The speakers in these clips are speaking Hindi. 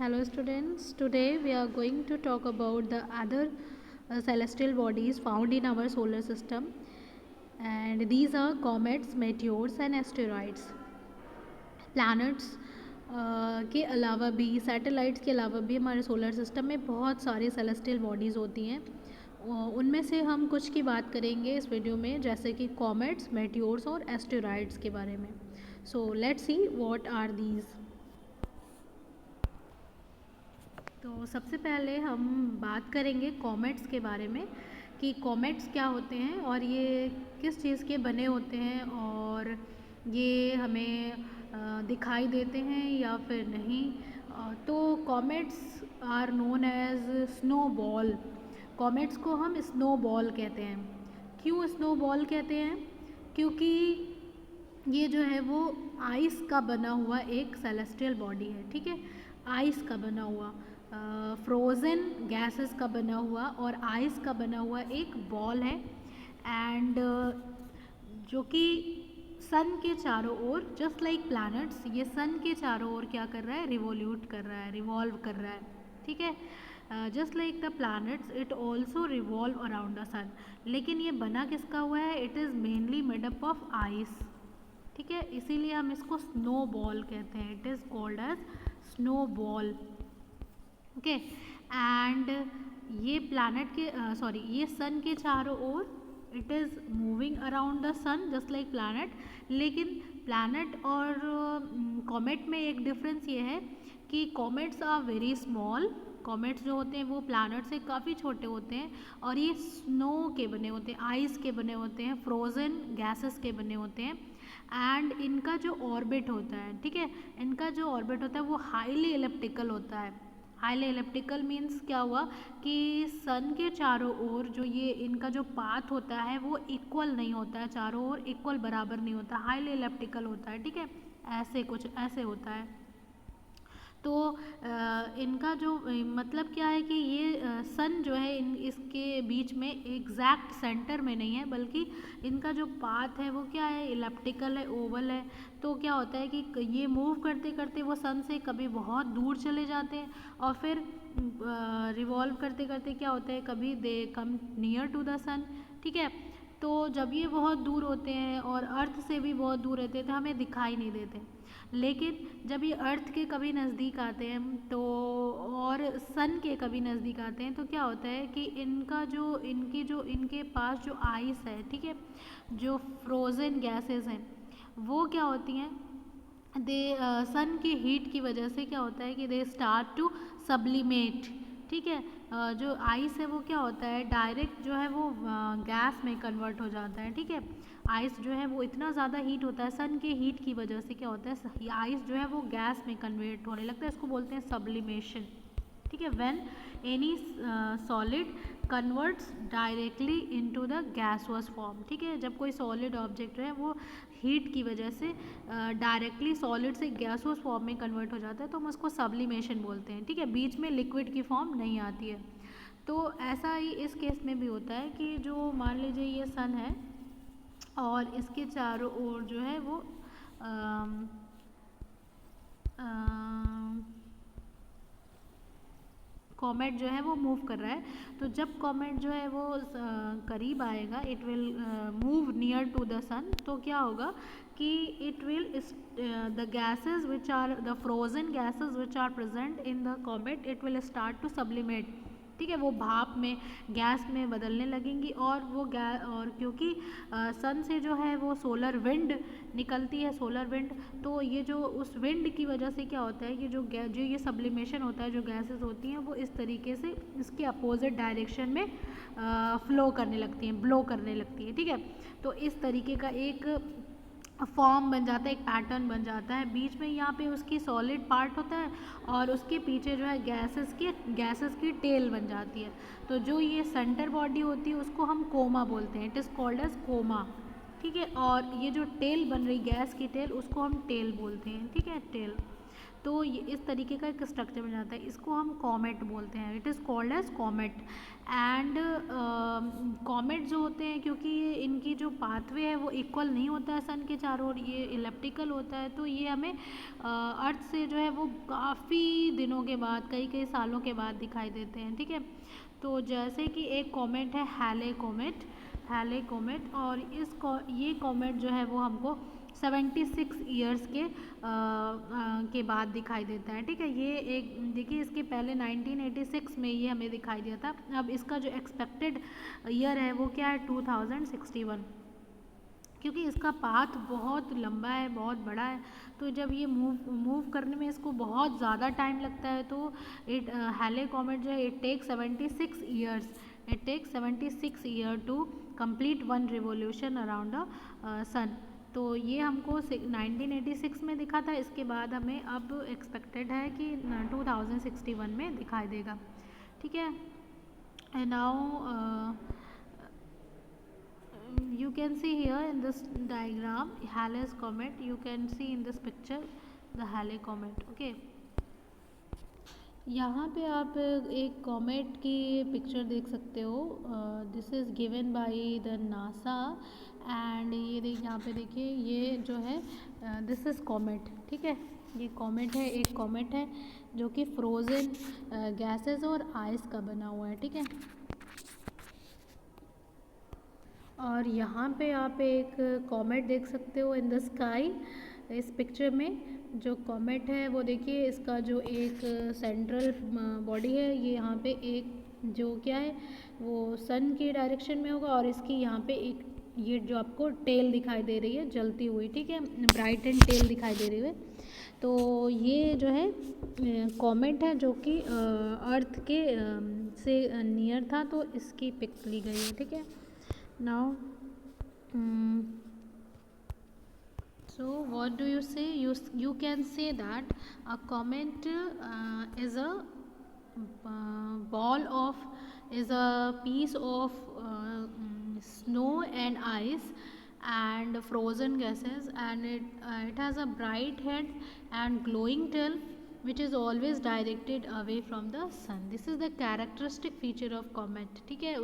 Hello students, today we are going to talk about the other celestial bodies found in our solar system, and these are comets, meteors and asteroids. Planets के अलावा भी, सैटेलाइट्स के अलावा भी हमारे सोलर सिस्टम में बहुत सारे सेलेस्टियल बॉडीज़ होती हैं। उनमें से हम कुछ की बात करेंगे इस वीडियो में, जैसे कि कॉमेट्स, मेटियोर्स और एस्टेरॉइड्स के बारे में। So let's see what are these. तो सबसे पहले हम बात करेंगे कॉमेट्स के बारे में कि कॉमेट्स क्या होते हैं और ये किस चीज़ के बने होते हैं और ये हमें दिखाई देते हैं या फिर नहीं। तो comets are known as snow ball. Comets को हम स्नो बॉल कहते हैं। क्यों स्नो बॉल कहते हैं? क्योंकि ये जो है वो आइस का बना हुआ एक सेलेस्टियल बॉडी है, ठीक है। आइस का बना हुआ, फ्रोज़न गैसेस का बना हुआ और आइस का बना हुआ एक बॉल है। एंड जो कि सन के चारों ओर, जस्ट लाइक प्लैनेट्स, ये सन के चारों ओर क्या कर रहा है? रिवोल्यूट कर रहा है, रिवॉल्व कर रहा है, ठीक है। Just like the planets it also revolve around the sun. लेकिन ये बना किसका हुआ है? It is mainly made up of ice, ठीक है। इसीलिए हम इसको स्नो बॉल कहते हैं। It is called as snow ball, okay. And ये प्लैनेट के ये सन के चारों ओर it is moving around the sun just like planet. लेकिन प्लैनेट और कॉमेट में एक डिफरेंस ये है कि comets are very small. Comets जो होते हैं वो प्लैनेट से काफ़ी छोटे होते हैं और ये स्नो के बने होते हैं, आइस के बने होते हैं, फ्रोज़न गैसेस के बने होते हैं। एंड इनका जो ऑर्बिट होता है, ठीक है, इनका जो ऑर्बिट होता है वो हाईली एलिप्टिकल होता है। हाईली एलिप्टिकल मीन्स क्या हुआ कि सन के चारों ओर जो ये इनका जो पाथ होता है वो इक्वल नहीं होता है, चारों ओर इक्वल बराबर नहीं होता, हाईली एलिप्टिकल होता है, ठीक है। ऐसे कुछ ऐसे होता है। तो इनका जो मतलब क्या है कि ये सन जो है इसके बीच में एग्जैक्ट सेंटर में नहीं है, बल्कि इनका जो पाथ है वो क्या है? इलेप्टिकल है, ओवल है। तो क्या होता है कि ये मूव करते करते वो सन से कभी बहुत दूर चले जाते हैं और फिर रिवॉल्व करते करते क्या होता है, कभी दे कम नियर टू द सन, ठीक है। तो जब ये बहुत दूर होते हैं और अर्थ से भी बहुत दूर रहते हैं तो हमें दिखाई नहीं देते। लेकिन जब ये अर्थ के कभी नज़दीक आते हैं तो, और सन के कभी नज़दीक आते हैं तो क्या होता है कि इनके पास जो आइस है, ठीक है, जो फ्रोज़न गैसेस हैं वो क्या होती हैं, दे सन की हीट की वजह से क्या होता है कि दे स्टार्ट टू सब्लिमेट, ठीक है। जो आइस है वो क्या होता है, डायरेक्ट जो है वो गैस में कन्वर्ट हो जाता है, ठीक है। आइस जो है वो इतना ज़्यादा हीट होता है, सन के हीट की वजह से क्या होता है, आइस जो है वो गैस में कन्वर्ट होने लगता है। इसको बोलते हैं सब्लिमेशन, ठीक है। When any solid converts directly into the gaseous form, ठीक है। जब कोई सॉलिड ऑब्जेक्ट है वो हीट की वजह से डायरेक्टली सॉलिड से गैसुअस फॉर्म में कन्वर्ट हो जाता है तो हम उसको सब्लिमेशन बोलते हैं, ठीक है। बीच में लिक्विड की फॉर्म नहीं आती है। तो ऐसा ही इस केस में भी होता है कि जो मान लीजिए ये सन है और इसके चारों ओर जो है वो कॉमेट जो है वो मूव कर रहा है। तो जब कॉमेट जो है वो करीब आएगा, it will move near to the sun, तो क्या होगा कि it will the gases which are the frozen gases which are present in the comet, it will start to sublimate, ठीक है। वो भाप में, गैस में बदलने लगेंगी और वो और क्योंकि सन से जो है वो सोलर विंड निकलती है, सोलर विंड, तो ये जो उस विंड की वजह से क्या होता है कि जो ये सब्लिमेशन होता है, जो गैसेस होती हैं वो इस तरीके से इसके अपोजिट डायरेक्शन में फ्लो करने लगती हैं, ब्लो करने लगती है, ठीक है। तो इस तरीके का एक फॉर्म बन जाता है, एक पैटर्न बन जाता है। बीच में यहाँ पे उसकी सॉलिड पार्ट होता है और उसके पीछे जो है गैसेस की टेल बन जाती है। तो जो ये सेंटर बॉडी होती है उसको हम कोमा बोलते हैं, it is called as coma, ठीक है। और ये जो टेल बन रही, गैस की टेल, उसको हम टेल बोलते हैं, ठीक है, टेल। तो ये इस तरीके का एक स्ट्रक्चर बन जाता है, इसको हम कॉमेट बोलते हैं। It is called as comet. And comet जो होते हैं, क्योंकि इनकी जो पाथवे है वो इक्वल नहीं होता है सन के चारों ओर, ये इलेप्टिकल होता है, तो ये हमें अर्थ से जो है वो काफ़ी दिनों के बाद, कई कई सालों के बाद दिखाई देते हैं, ठीक है। तो जैसे कि एक कॉमेट है हैले कॉमेट, हैले कॉमेट, और ये कॉमेट जो है वो हमको 76 ईयर्स के बाद दिखाई देता है, ठीक है। ये एक देखिए, इसके पहले 1986 में ये हमें दिखाई दिया था। अब इसका जो एक्सपेक्टेड ईयर है वो क्या है, 2061, क्योंकि इसका पाथ बहुत लंबा है, बहुत बड़ा है, तो जब ये मूव करने में इसको बहुत ज़्यादा टाइम लगता है, तो हैले कॉमेट जो है it take 76 years, it take 76 year to complete one revolution around the sun. तो ये हमको 1986 में दिखा था, इसके बाद हमें अब एक्सपेक्टेड है कि 2061 में दिखाई देगा, ठीक है। And now you can see here in this diagram Halley's comet, you can see in this picture the Halley comet, okay। यहाँ पे आप एक कॉमेट की पिक्चर देख सकते हो, this is given by the NASA. And ये यहाँ पे देखिए, ये जो है दिस इज़ कॉमेट, ठीक है। ये कॉमेट है, एक कॉमेट है जो कि फ्रोज़न गैसेस और आइस का बना हुआ है, ठीक है। और यहाँ पे आप एक कॉमेट देख सकते हो इन द स्काई। इस पिक्चर में जो कॉमेट है वो देखिए, इसका जो एक सेंट्रल बॉडी है, ये यहाँ पे एक जो क्या है वो सन के डायरेक्शन में होगा, और इसकी यहाँ पे एक ये जो आपको टेल दिखाई दे रही है जलती हुई, ठीक है, ब्राइट एंड टेल दिखाई दे रही है। तो ये जो है कॉमेट है जो कि अर्थ के से नियर था, तो इसकी पिक ली गई है, ठीक है। Now, so what do you say? You can say that a comet is a ball of is a piece of snow and ice and frozen gases, and it has a bright head and glowing tail which is always directed away from the sun. This is the characteristic feature of comet, ठीक है।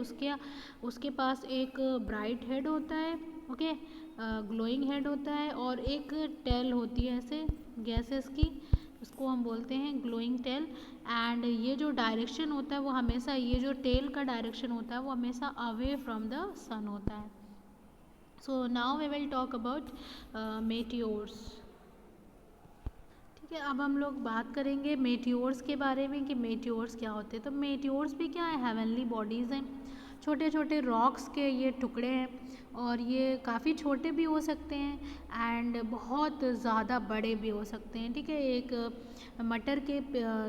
उसके पास एक ब्राइट हेड होता है, ओके, ग्लोइंग हेड होता है, और एक टेल होती है ऐसे गैसेस की, उसको हम बोलते हैं ग्लोइंग टेल। एंड ये जो डायरेक्शन होता है वो हमेशा, ये जो टेल का डायरेक्शन होता है वो हमेशा अवे फ्रॉम द सन होता है। So now we will talk about meteors, ठीक है। अब हम लोग बात करेंगे मेटियोर्स के बारे में कि मेटियोर्स क्या होते हैं। तो मेटियोर्स भी क्या है, हेवनली बॉडीज़ हैं, छोटे छोटे रॉक्स के ये टुकड़े हैं, और ये काफ़ी छोटे भी हो सकते हैं एंड बहुत ज़्यादा बड़े भी हो सकते हैं, ठीक है। एक मटर के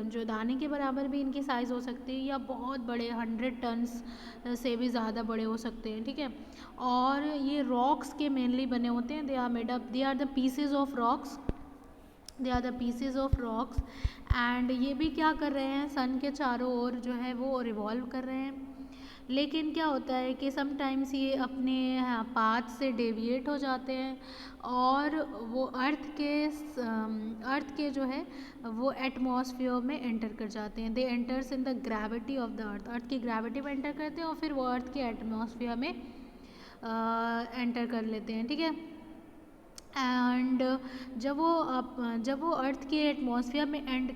जो दाने के बराबर भी इनकी साइज़ हो सकती है, या बहुत बड़े 100 टन्स से भी ज़्यादा बड़े हो सकते हैं, ठीक है। और ये रॉक्स के मेनली बने होते हैं, they are made up, they are the pieces of rocks, they are the pieces of rocks. And ये भी क्या कर रहे हैं, सन के चारों ओर जो है वो रिवॉल्व कर रहे हैं। लेकिन क्या होता है कि समटाइम्स ये अपने पाथ से डेविएट हो जाते हैं, और वो अर्थ के जो है वो एटमॉस्फेयर में एंटर कर जाते हैं। They enters in the gravity of the earth की ग्रेविटी में एंटर करते हैं, और फिर वो अर्थ के एटमॉस्फेयर में एंटर कर लेते हैं, ठीक है। एंड जब वो अर्थ के एटमॉस्फेयर में एंटर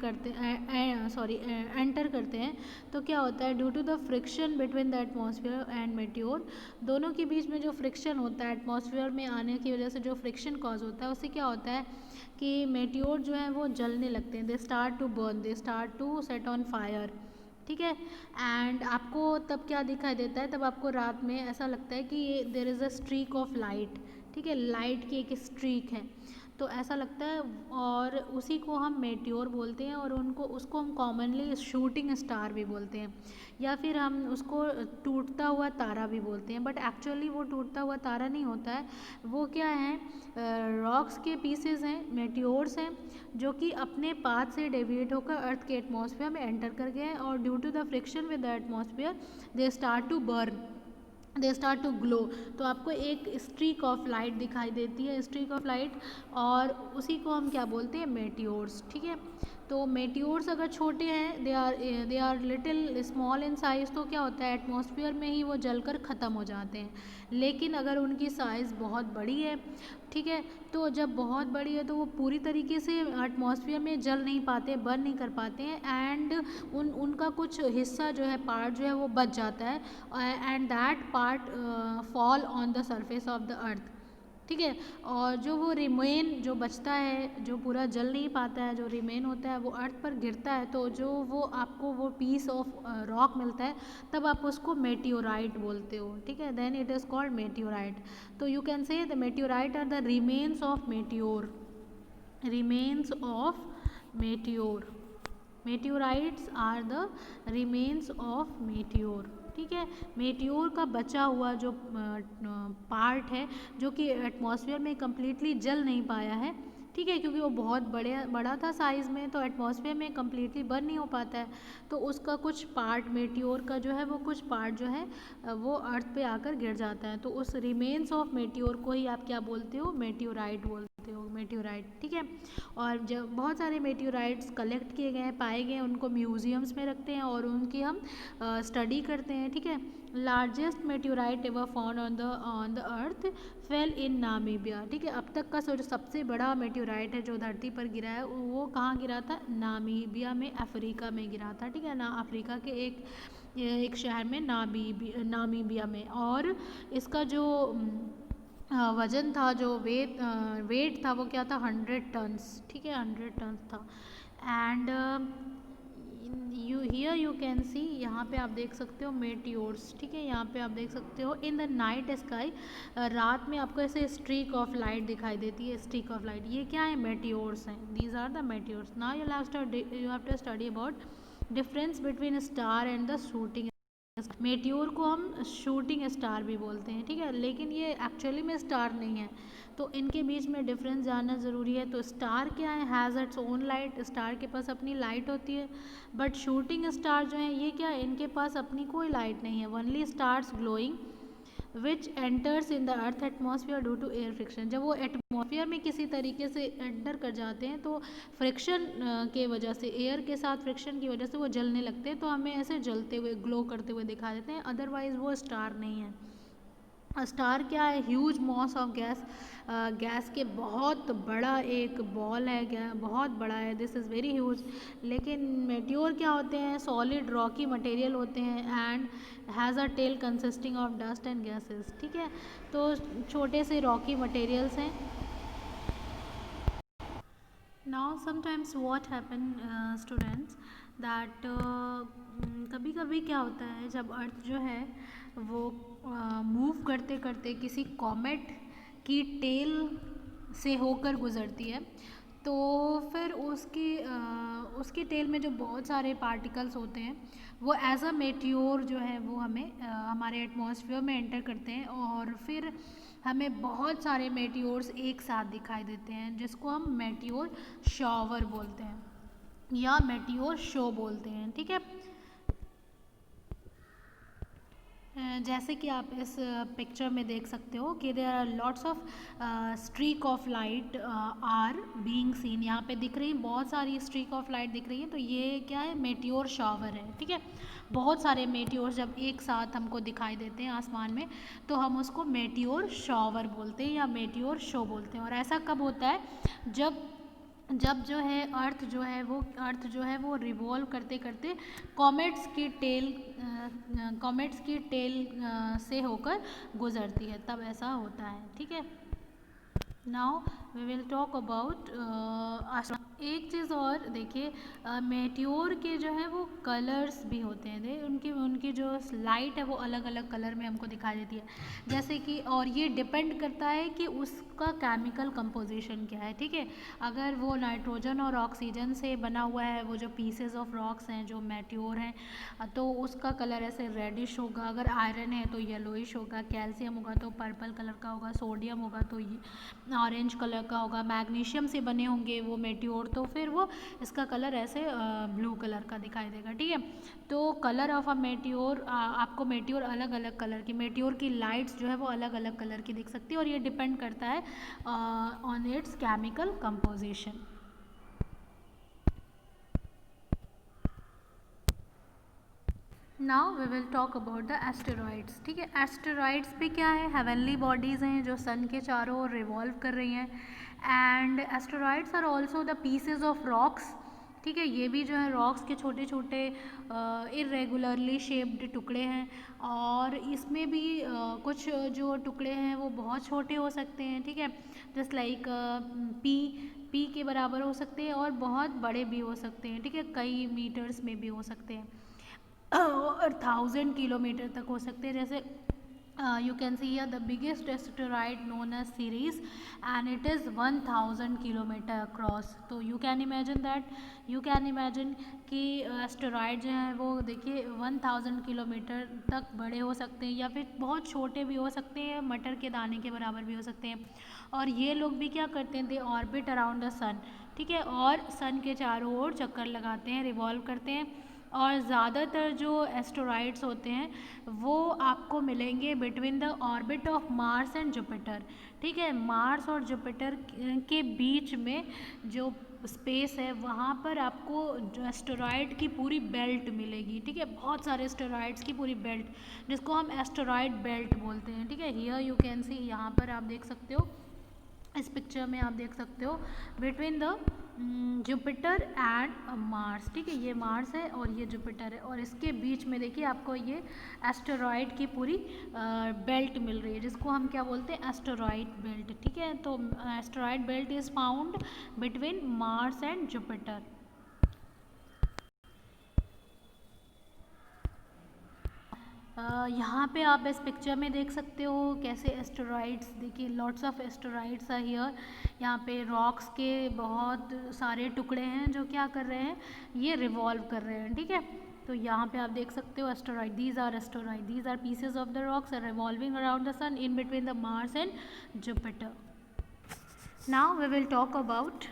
करते हैं, तो क्या होता है, due to the friction between the atmosphere and meteor, दोनों के बीच में जो फ्रिक्शन होता है, एटमॉस्फेयर में आने की वजह से जो फ्रिक्शन कॉज होता है, उससे क्या होता है कि मेटियोर जो है वो जलने लगते हैं, they start to burn, they start to set on fire, ठीक है। एंड आपको तब क्या दिखाई देता है, तब आपको रात में ऐसा लगता है कि there is a streak of light, ठीक है, लाइट की एक स्ट्रीक है, तो ऐसा लगता है, और उसी को हम मेटियोर बोलते हैं, और उसको हम कॉमनली शूटिंग स्टार भी बोलते हैं, या फिर हम उसको टूटता हुआ तारा भी बोलते हैं। बट एक्चुअली वो टूटता हुआ तारा नहीं होता है, वो क्या है, रॉक्स के पीसेस हैं, मेटियोर्स हैं, जो कि अपने पाथ से डेविएट होकर अर्थ के एटमॉस्फेयर में एंटर कर गए हैं, और due to the friction with the atmosphere they start to burn, they start to glow, तो आपको एक स्ट्रीक ऑफ लाइट दिखाई देती है, स्ट्रीक ऑफ लाइट, और उसी को हम क्या बोलते हैं, मेटियोर्स। ठीक है, तो मेटियोर्स अगर छोटे हैं, they are little small in size, तो क्या होता है एटमॉस्फेयर में ही वो जलकर ख़त्म हो जाते हैं। लेकिन अगर उनकी साइज़ बहुत बड़ी है, ठीक है, तो जब बहुत बड़ी है तो वो पूरी तरीके से एटमॉस्फेयर में जल नहीं पाते, बर्न नहीं कर पाते हैं, एंड उनका कुछ हिस्सा जो है, पार्ट जो है वो बच जाता है, and that part fall on the surface of the अर्थ। ठीक है, और जो वो रिमेन जो बचता है, जो पूरा जल नहीं पाता है, जो रिमेन होता है वो अर्थ पर गिरता है, तो जो वो आपको वो पीस ऑफ रॉक मिलता है, तब आप उसको मेटियोराइट बोलते हो। ठीक है, then it is called meteorite. तो you can say the meteorite are the remains of meteor, remains of meteor, meteorites are the remains of meteor। ठीक है, मेटियोर का बचा हुआ जो पार्ट है, जो कि एटमॉस्फेयर में कम्प्लीटली जल नहीं पाया है, ठीक है, क्योंकि वो बहुत बड़ा था साइज़ में, तो एटमॉस्फेयर में कम्प्लीटली बर्न नहीं हो पाता है, तो उसका कुछ पार्ट मेटियोर का जो है, वो कुछ पार्ट जो है वो अर्थ पे आकर गिर जाता है, तो उस रिमेन्स ऑफ मेटियोर को ही आप क्या बोलते हो, मेटियोराइट बोलते हो, मेटियोराइट। ठीक है, और जब बहुत सारे मेटियोराइट्स कलेक्ट किए गए हैं, पाए गए हैं, उनको म्यूजियम्स में रखते हैं और उनकी हम स्टडी करते हैं। ठीक है, largest meteorite ever found on the earth fell in Namibia. ठीक है, अब तक का जो सबसे बड़ा मेटियोराइट है जो धरती पर गिरा है, वो कहाँ गिरा था, नामीबिया में, अफ्रीका में गिरा था। ठीक है ना, अफ्रीका के एक शहर में, नामीबिया में, और इसका जो वजन था, जो वेट था, वो क्या था, 100 टन्स। ठीक है, 100 टन्स था। एंड यू कैन सी, यहाँ पे आप देख सकते हो मेटियोर्स। ठीक है, यहाँ पे आप देख सकते हो इन द नाइट स्काई, रात में आपको ऐसे स्ट्रीक ऑफ लाइट दिखाई देती है, स्ट्रीक ऑफ लाइट, ये क्या है, मेटियोर्स हैं, these are the meteors. Now you have to study about difference between star and the shooting. Meteor को हम शूटिंग स्टार भी बोलते हैं। ठीक है, लेकिन ये एक्चुअली में स्टार नहीं है, तो इनके बीच में डिफरेंस जानना ज़रूरी है। तो स्टार क्या है, has its own light, star के पास अपनी लाइट होती है, बट शूटिंग स्टार जो है, ये क्या है, इनके पास अपनी कोई लाइट नहीं है। Only stars glowing which enters in the earth atmosphere due to air friction. जब वो एटमॉस्फेयर में किसी तरीके से एंटर कर जाते हैं, तो फ्रिक्शन के वजह से, एयर के साथ फ्रिक्शन की वजह से वो जलने लगते हैं, तो हमें ऐसे जलते हुए, ग्लो करते हुए दिखा देते हैं, अदरवाइज वो स्टार नहीं है। स्टार क्या है, huge mass of gas, gas के बहुत बड़ा एक बॉल है, बहुत बड़ा है, दिस इज़ वेरी ह्यूज। लेकिन मेटियोर क्या होते हैं, सॉलिड रॉकी मटेरियल होते हैं, and has a tail consisting of dust and gases. ठीक है, तो छोटे से रॉकी मटेरियल्स हैं। Now sometimes what happen students, that कभी कभी क्या होता है, जब अर्थ जो है वो मूव करते करते किसी कॉमेट की टेल से होकर गुजरती है, तो फिर उसकी टेल में जो बहुत सारे पार्टिकल्स होते हैं, वो एज अ मेटियोर जो है वो हमें हमारे एटमॉस्फेयर में एंटर करते हैं, और फिर हमें बहुत सारे मेटियोर्स एक साथ दिखाई देते हैं, जिसको हम मेटियोर शॉवर बोलते हैं या मेटियोर शो बोलते हैं। ठीक है, जैसे कि आप इस पिक्चर में देख सकते हो कि there are lots of streak of light are being seen. यहाँ पे दिख रही हैं बहुत सारी स्ट्रीक ऑफ लाइट दिख रही है, तो ये क्या है, मेटियोर शॉवर है। ठीक है, बहुत सारे मेटियोर जब एक साथ हमको दिखाई देते हैं आसमान में, तो हम उसको मेटियोर शॉवर बोलते हैं या मेटियोर शो बोलते हैं। और ऐसा कब होता है, जब जब जो है अर्थ जो है वो रिवॉल्व करते करते कॉमेट्स की टेल से होकर गुजरती है, तब ऐसा होता है। ठीक है, now we will talk about एक चीज़ और देखिए, मेट्योर के जो है वो कलर्स भी होते हैं, उनकी उनकी जो लाइट है वो अलग अलग कलर में हमको दिखाई देती है, जैसे कि, और ये डिपेंड करता है कि उसका केमिकल कंपोजिशन क्या है। ठीक है, अगर वो नाइट्रोजन और ऑक्सीजन से बना हुआ है, वो जो पीसेस ऑफ रॉक्स हैं जो मेट्योर हैं, तो उसका कलर ऐसे रेडिश होगा, अगर आयरन है तो येलोइश होगा, कैल्शियम होगा तो पर्पल कलर का होगा, सोडियम होगा तो ऑरेंज कलर का होगा, मैग्नीशियम से बने होंगे वो मेट्योर तो फिर वो इसका कलर ऐसे ब्लू कलर का दिखाई देगा, ठीक है। तो कलर ऑफ अ मेट्योर, आपको मेट्योर अलग अलग कलर की, मेट्योर की लाइट्स जो है वो अलग अलग कलर की दिख सकती है, और ये डिपेंड करता है on its chemical composition. Now we will talk about the asteroids, ठीक है। एस्टेरॉइड्स पे क्या है, हेवनली बॉडीज़ हैं जो सन के चारों ओर रिवॉल्व कर रही हैं, and asteroids are also the pieces of rocks, ठीक है। ये भी जो है रॉक्स के छोटे छोटे इरेगुलरली शेप्ड टुकड़े हैं, और इसमें भी कुछ जो टुकड़े हैं वो बहुत छोटे हो सकते हैं, ठीक है, जस्ट लाइक पी के बराबर हो सकते हैं, और बहुत बड़े भी हो सकते हैं, ठीक है, कई मीटर्स में भी हो सकते हैं, और 1000 किलोमीटर तक हो सकते हैं। जैसे you can see here the biggest asteroid known as Ceres, and it is 1000 kilometer across. तो you can imagine कि एस्टेरॉयड जो है वो देखिए 1000 किलोमीटर तक बड़े हो सकते हैं, या फिर बहुत छोटे भी हो सकते हैं, मटर के दाने के बराबर भी हो सकते हैं। और ये लोग भी क्या करते हैं, दे ऑर्बिट अराउंड द सन, ठीक है, और सन के चारों ओर चक्कर लगाते हैं, रिवॉल्व करते हैं। और ज़्यादातर जो एस्टेरॉइड्स होते हैं वो आपको मिलेंगे between the orbit of Mars and Jupiter, ठीक है। मार्स और जुपिटर के बीच में जो स्पेस है वहाँ पर आपको जो एस्टेरॉइड की पूरी बेल्ट मिलेगी, ठीक है, बहुत सारे एस्टेरॉइड्स की पूरी बेल्ट, जिसको हम एस्टेरॉइड बेल्ट बोलते हैं, ठीक है। हियर यू कैन सी, यहाँ पर आप देख सकते हो, इस पिक्चर में आप देख सकते हो between the Jupiter and Mars, ठीक है, ये मार्स है और ये जुपिटर है, और इसके बीच में देखिए आपको ये एस्टेरॉइड की पूरी बेल्ट मिल रही है, जिसको हम क्या बोलते हैं, एस्टेरॉइड बेल्ट, ठीक है। तो asteroid belt is found between Mars and Jupiter. यहाँ पे आप इस पिक्चर में देख सकते हो कैसे एस्टेरॉइड्स, देखिए lots of asteroids are here. यहाँ पे रॉक्स के बहुत सारे टुकड़े हैं जो क्या कर रहे हैं, ये रिवॉल्व कर रहे हैं, ठीक है। तो यहाँ पे आप देख सकते हो asteroid, these are pieces of the rocks are revolving around the sun in between the Mars and Jupiter. Now we will talk about